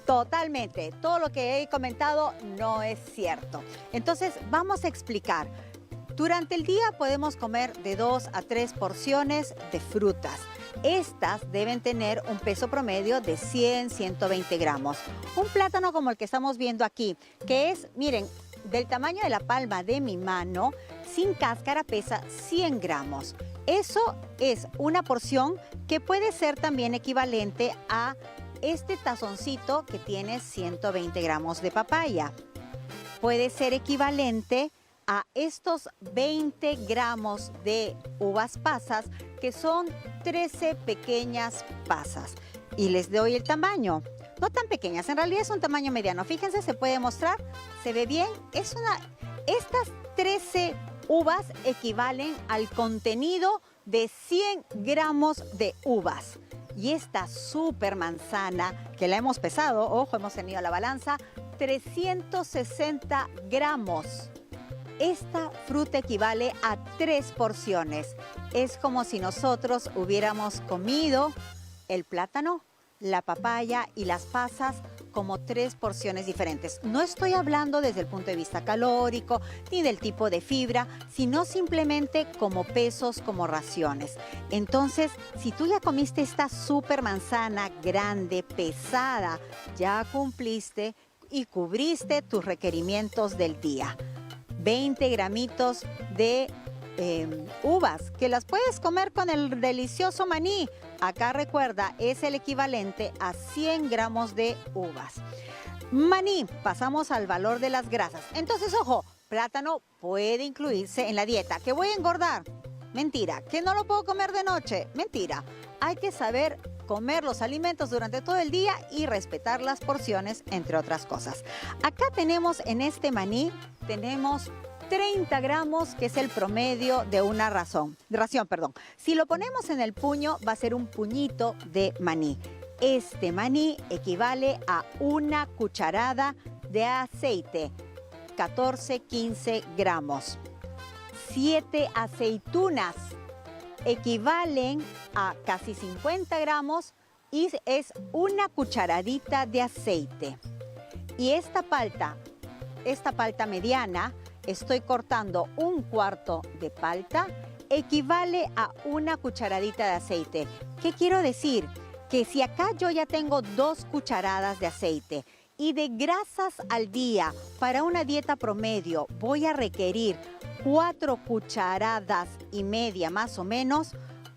Totalmente. Todo lo que he comentado no es cierto. Entonces, vamos a explicar. Durante el día podemos comer de 2 a 3 porciones de frutas. Estas deben tener un peso promedio de 100-120 gramos. Un plátano como el que estamos viendo aquí, que es, miren, del tamaño de la palma de mi mano, sin cáscara, pesa 100 gramos. Eso es una porción que puede ser también equivalente a este tazoncito que tiene 120 gramos de papaya. Puede ser equivalente a estos 20 gramos de uvas pasas, que son 13 pequeñas pasas. Y les doy el tamaño. No tan pequeñas, en realidad es un tamaño mediano. Fíjense, se puede mostrar, se ve bien. Estas 13 uvas equivalen al contenido de 100 gramos de uvas. Y esta super manzana, que la hemos pesado, ojo, hemos tenido la balanza, 360 gramos. Esta fruta equivale a 3 porciones. Es como si nosotros hubiéramos comido el plátano, la papaya y las pasas como 3 porciones diferentes. No estoy hablando desde el punto de vista calórico ni del tipo de fibra, sino simplemente como pesos, como raciones. Entonces, si tú ya comiste esta super manzana grande, pesada, ya cumpliste y cubriste tus requerimientos del día. 20 gramitos de uvas, que las puedes comer con el delicioso maní. Acá recuerda, es el equivalente a 100 gramos de uvas. Maní, pasamos al valor de las grasas. Entonces, ojo, plátano puede incluirse en la dieta. ¿Que voy a engordar? Mentira. ¿Que no lo puedo comer de noche? Mentira. Hay que saber comer los alimentos durante todo el día y respetar las porciones, entre otras cosas. Acá tenemos en este maní, tenemos 30 gramos, que es el promedio de una ración. Si lo ponemos en el puño, va a ser un puñito de maní. Este maní equivale a una cucharada de aceite, 14-15 gramos. 7 aceitunas equivalen a casi 50 gramos y es una cucharadita de aceite. Y esta palta mediana, estoy cortando un cuarto de palta, equivale a una cucharadita de aceite. ¿Qué quiero decir? Que si acá yo ya tengo 2 cucharadas de aceite y de grasas al día para una dieta promedio voy a requerir 4 cucharadas y media más o menos,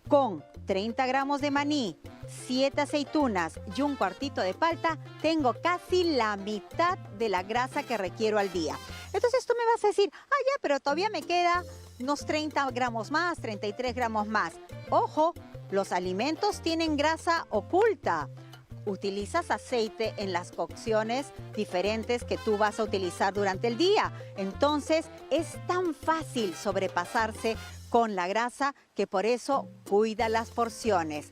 con 30 gramos de maní, 7 aceitunas y un cuartito de palta, tengo casi la mitad de la grasa que requiero al día. Entonces tú me vas a decir, ya, pero todavía me queda unos 30 gramos más, 33 gramos más. Ojo, los alimentos tienen grasa oculta. Utilizas aceite en las cocciones diferentes que tú vas a utilizar durante el día. Entonces es tan fácil sobrepasarse con la grasa que por eso cuida las porciones.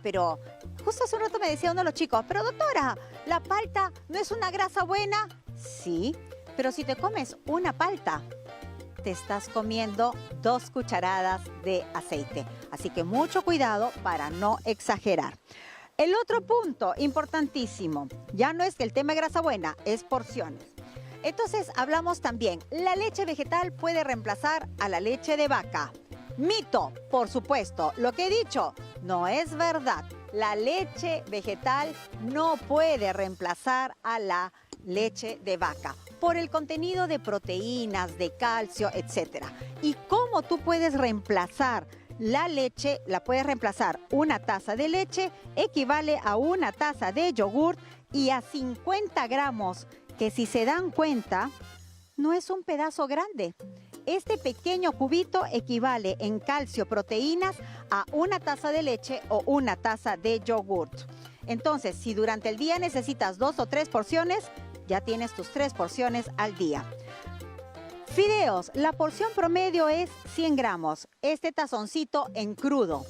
Pero justo hace un rato me decía uno de los chicos, pero doctora, ¿la palta no es una grasa buena? Sí, pero si te comes una palta, te estás comiendo 2 cucharadas de aceite. Así que mucho cuidado para no exagerar. El otro punto importantísimo, ya no es que el tema de grasa buena, es porciones. Entonces hablamos también, la leche vegetal puede reemplazar a la leche de vaca. Mito, por supuesto, lo que he dicho no es verdad. La leche vegetal no puede reemplazar a la leche de vaca por el contenido de proteínas, de calcio, etc. ¿Y cómo tú puedes reemplazar la leche? La puedes reemplazar. Una taza de leche equivale a una taza de yogur y a 50 gramos, que si se dan cuenta, no es un pedazo grande. Este pequeño cubito equivale en calcio, proteínas, a una taza de leche o una taza de yogurt. Entonces, si durante el día necesitas 2 o 3 porciones, ya tienes tus 3 porciones al día. Fideos, la porción promedio es 100 gramos. Este tazoncito en crudo.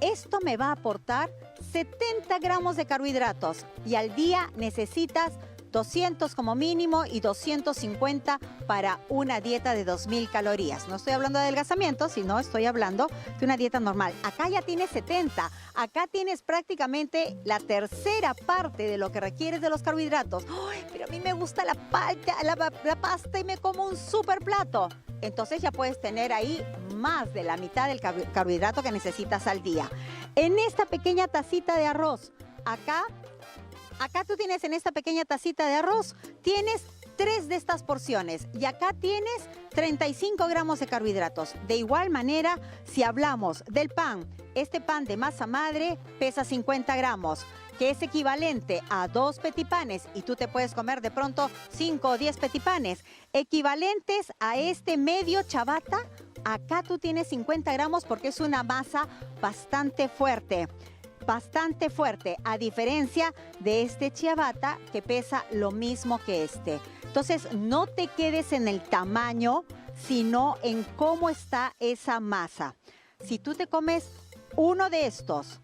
Esto me va a aportar 70 gramos de carbohidratos y al día necesitas 200 como mínimo y 250 para una dieta de 2000 calorías. No estoy hablando de adelgazamiento, sino estoy hablando de una dieta normal. Acá ya tienes 70, acá tienes prácticamente la tercera parte de lo que requieres de los carbohidratos. ¡Ay, pero a mí me gusta la pasta y me como un super plato! Entonces ya puedes tener ahí más de la mitad del carbohidrato que necesitas al día. En esta pequeña tacita de arroz, acá tú tienes en esta pequeña tacita de arroz, tienes 3 de estas porciones y acá tienes 35 gramos de carbohidratos. De igual manera, si hablamos del pan, este pan de masa madre pesa 50 gramos, que es equivalente a 2 petipanes y tú te puedes comer de pronto 5 o 10 petipanes, equivalentes a este medio ciabatta. Acá tú tienes 50 gramos porque es una masa bastante fuerte, a diferencia de este ciabatta que pesa lo mismo que este. Entonces, no te quedes en el tamaño, sino en cómo está esa masa. Si tú te comes uno de estos,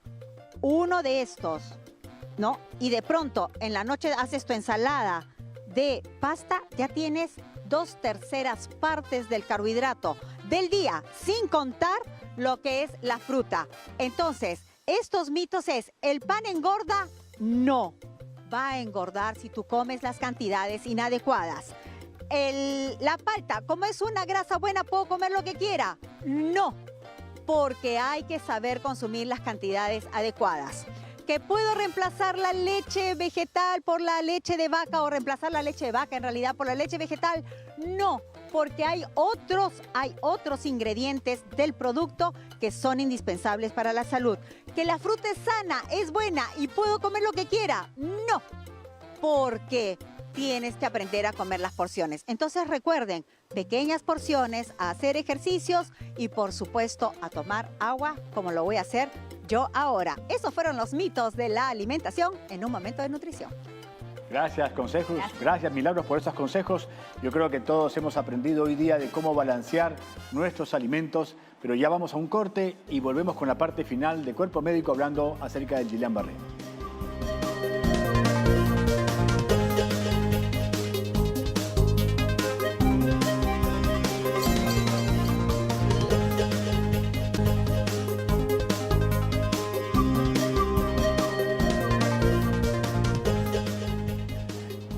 ¿no? Y de pronto en la noche haces tu ensalada de pasta, ya tienes 2/3 partes del carbohidrato del día, sin contar lo que es la fruta. Entonces, estos mitos es, ¿el pan engorda? No, va a engordar si tú comes las cantidades inadecuadas. La palta, como es una grasa buena, ¿puedo comer lo que quiera? No, porque hay que saber consumir las cantidades adecuadas. ¿Que puedo reemplazar la leche vegetal por la leche de vaca o reemplazar la leche de vaca en realidad por la leche vegetal? No, porque hay otros ingredientes del producto que son indispensables para la salud. ¿Que la fruta es sana, es buena y puedo comer lo que quiera? No, porque tienes que aprender a comer las porciones. Entonces recuerden, pequeñas porciones, a hacer ejercicios y por supuesto a tomar agua, como lo voy a hacer Yo ahora. Esos fueron los mitos de la alimentación en un momento de nutrición. Gracias, consejos. Gracias, Milagros, por esos consejos. Yo creo que todos hemos aprendido hoy día de cómo balancear nuestros alimentos, pero ya vamos a un corte y volvemos con la parte final de Cuerpo Médico hablando acerca del Guillain-Barré.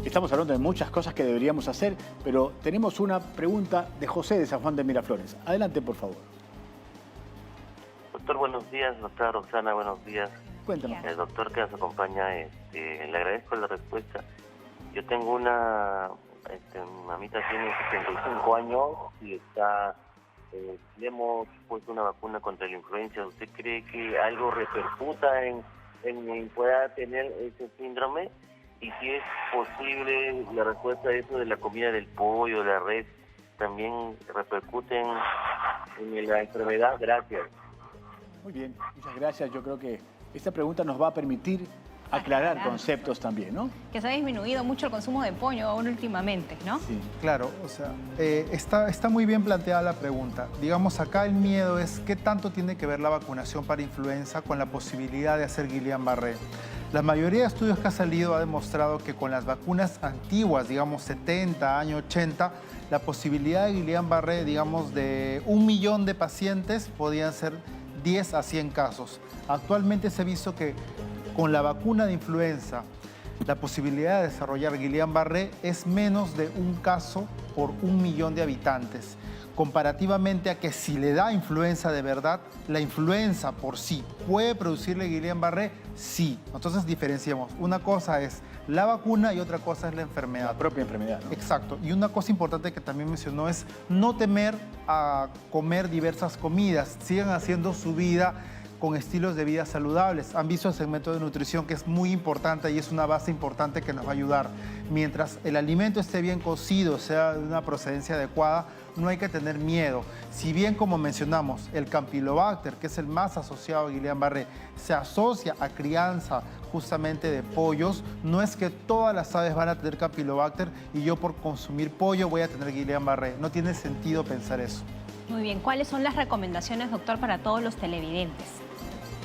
Estamos hablando de muchas cosas que deberíamos hacer, pero tenemos una pregunta de José de San Juan de Miraflores. Adelante, por favor. Doctor, buenos días. Doctora Roxana, buenos días. Cuéntanos. El doctor que nos acompaña, le agradezco la respuesta. Yo tengo una mamita tiene 75 años y está, le hemos puesto una vacuna contra la influenza. ¿Usted cree que algo repercuta en pueda tener ese síndrome? Y si es posible, la respuesta a eso de la comida del pollo, de la res, también repercuten en la enfermedad. Gracias. Muy bien, muchas gracias. Yo creo que esta pregunta nos va a permitir aclarar conceptos también, ¿no? Que se ha disminuido mucho el consumo de pollo ahora últimamente, ¿no? Sí, claro, o sea, está muy bien planteada la pregunta. Digamos, acá el miedo es qué tanto tiene que ver la vacunación para influenza con la posibilidad de hacer Guillain-Barré. La mayoría de estudios que ha salido ha demostrado que con las vacunas antiguas, digamos 70, año 80, la posibilidad de Guillain-Barré, digamos, de 1 millón de pacientes podían ser 10 a 100 casos. Actualmente se ha visto que con la vacuna de influenza, la posibilidad de desarrollar Guillain-Barré es menos de un caso por 1 millón de habitantes, comparativamente a que si le da influenza de verdad, la influenza por sí puede producirle Guillain-Barré, sí. Entonces diferenciamos. Una cosa es la vacuna y otra cosa es la enfermedad. La propia enfermedad, ¿no? Exacto. Y una cosa importante que también mencionó es no temer a comer diversas comidas. Sigan haciendo su vida con estilos de vida saludables. Han visto el segmento de nutrición, que es muy importante y es una base importante que nos va a ayudar. Mientras el alimento esté bien cocido, sea de una procedencia adecuada, no hay que tener miedo. Si bien, como mencionamos, el Campylobacter, que es el más asociado a Guillain-Barré, se asocia a crianza justamente de pollos, no es que todas las aves van a tener Campylobacter y yo por consumir pollo voy a tener Guillain-Barré. No tiene sentido pensar eso. Muy bien, ¿cuáles son las recomendaciones, doctor, para todos los televidentes?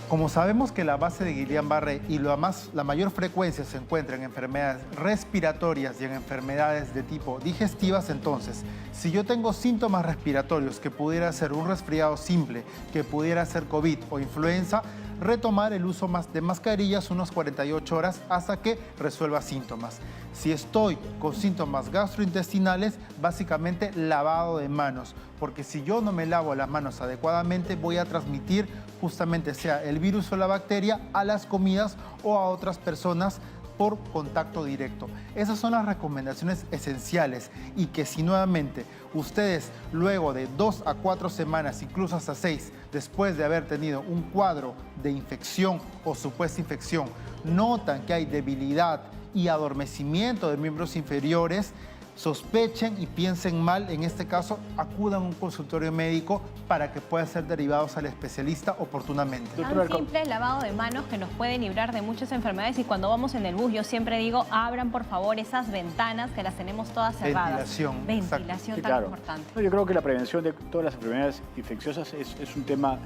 Como sabemos que la base de Guillain-Barré y la mayor frecuencia se encuentra en enfermedades respiratorias y en enfermedades de tipo digestivas, entonces, si yo tengo síntomas respiratorios que pudiera ser un resfriado simple, que pudiera ser COVID o influenza, retomar el uso de mascarillas unas 48 horas hasta que resuelva síntomas. Si estoy con síntomas gastrointestinales, básicamente lavado de manos, porque si yo no me lavo las manos adecuadamente, voy a transmitir justamente sea el virus o la bacteria a las comidas o a otras personas por contacto directo. Esas son las recomendaciones esenciales y que si nuevamente ustedes luego de 2 a 4 semanas, incluso hasta 6, después de haber tenido un cuadro de infección o supuesta infección, notan que hay debilidad y adormecimiento de miembros inferiores, sospechen y piensen mal, en este caso acudan a un consultorio médico para que puedan ser derivados al especialista oportunamente. Tan simple el lavado de manos que nos puede librar de muchas enfermedades, y cuando vamos en el bus yo siempre digo, abran por favor esas ventanas que las tenemos todas cerradas. Ventilación sí, tan claro. importante. No, yo creo que la prevención de todas las enfermedades infecciosas es un tema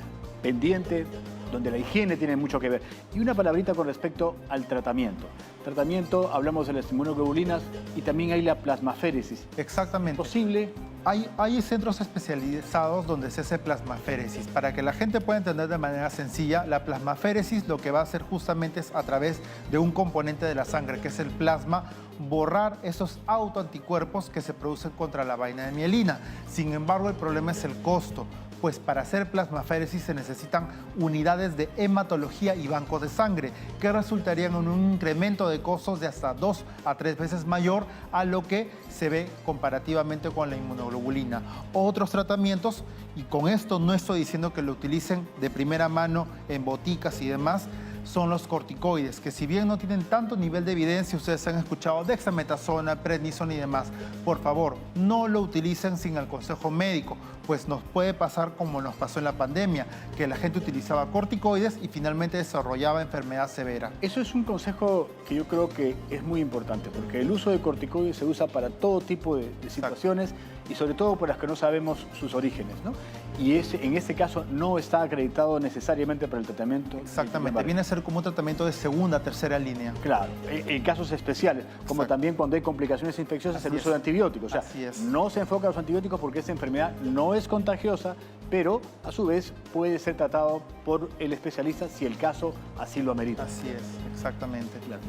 pendiente, donde la higiene tiene mucho que ver. Y una palabrita con respecto al tratamiento. Tratamiento, hablamos de las inmunoglobulinas y también hay la plasmaféresis. Exactamente. ¿Posible? Hay centros especializados donde se hace plasmaféresis. Para que la gente pueda entender de manera sencilla, la plasmaféresis lo que va a hacer justamente es a través de un componente de la sangre, que es el plasma, borrar esos autoanticuerpos que se producen contra la vaina de mielina. Sin embargo, el problema es el costo. Pues para hacer plasmaféresis se necesitan unidades de hematología y bancos de sangre, que resultarían en un incremento de costos de hasta 2 a 3 veces mayor a lo que se ve comparativamente con la inmunoglobulina. Otros tratamientos, y con esto no estoy diciendo que lo utilicen de primera mano en boticas y demás, son los corticoides, que si bien no tienen tanto nivel de evidencia, ustedes han escuchado dexametasona, prednisona y demás. Por favor, no lo utilicen sin el consejo médico, pues nos puede pasar como nos pasó en la pandemia, que la gente utilizaba corticoides y finalmente desarrollaba enfermedad severa. Eso es un consejo que yo creo que es muy importante, porque el uso de corticoides se usa para todo tipo de situaciones y sobre todo por las que no sabemos sus orígenes, ¿no? Y en este caso no está acreditado necesariamente para el tratamiento. Exactamente, viene a ser como un tratamiento de segunda, tercera línea. Claro, en casos especiales, como también cuando hay complicaciones infecciosas, el uso de antibióticos. O sea, no se enfoca a los antibióticos porque esta enfermedad no es contagiosa, pero a su vez puede ser tratado por el especialista si el caso así lo amerita. Así es, exactamente. Claro.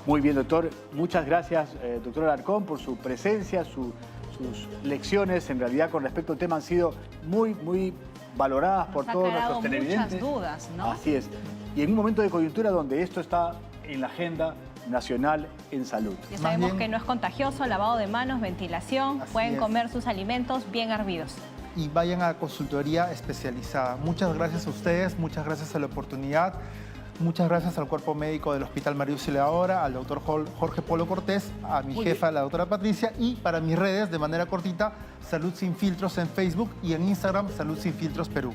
Muy bien, doctor. Muchas gracias, doctor Alarcón, por su presencia, sus lecciones, en realidad, con respecto al tema han sido muy valoradas por todos nuestros televidentes. Muchas dudas, ¿no? Así es. Y en un momento de coyuntura donde esto está en la agenda nacional en salud. Ya sabemos que no es contagioso, lavado de manos, ventilación, pueden comer sus alimentos bien hervidos. Y vayan a consultoría especializada. Muchas gracias a ustedes, muchas gracias a la oportunidad. Muchas gracias al cuerpo médico del Hospital María Auxiliadora, al doctor Jorge Polo Cortés, a mi jefa, la doctora Patricia, y para mis redes, de manera cortita, Salud Sin Filtros en Facebook y en Instagram, Salud Sin Filtros Perú.